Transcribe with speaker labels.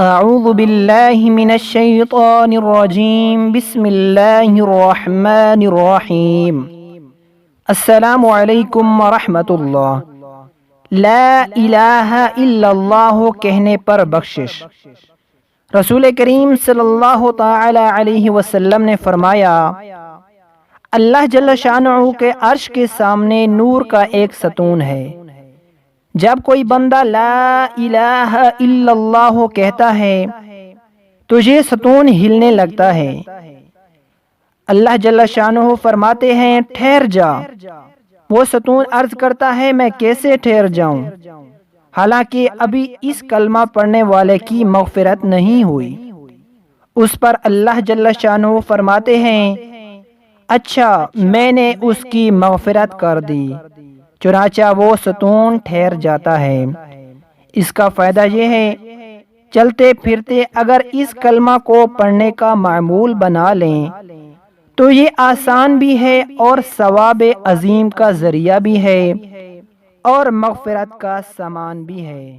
Speaker 1: اعوذ باللہ من الشیطان الرجیم بسم اللہ الرحمن الرحیم السلام علیکم ورحمۃ اللہ۔ لا الہ الا اللہ کہنے پر بخشش۔ رسول کریم صلی اللہ تعالی علیہ وسلم نے فرمایا، اللہ جل شانہ کے عرش کے سامنے نور کا ایک ستون ہے۔ جب کوئی بندہ لا الہ الا اللہ کہتا ہے تو یہ ستون ہلنے لگتا ہے۔ اللہ جل شانہ فرماتے ہیں ٹھہر جا۔ وہ ستون عرض کرتا ہے میں کیسے ٹھہر جاؤں، حالانکہ ابھی اس کلمہ پڑھنے والے کی مغفرت نہیں ہوئی۔ اس پر اللہ جل شانہ فرماتے ہیں اچھا میں نے اس کی مغفرت کر دی، چنانچہ وہ ستون ٹھہر جاتا ہے۔ اس کا فائدہ یہ ہے چلتے پھرتے اگر اس کلمہ کو پڑھنے کا معمول بنا لیں تو یہ آسان بھی ہے اور ثواب عظیم کا ذریعہ بھی ہے اور مغفرت کا سامان بھی ہے۔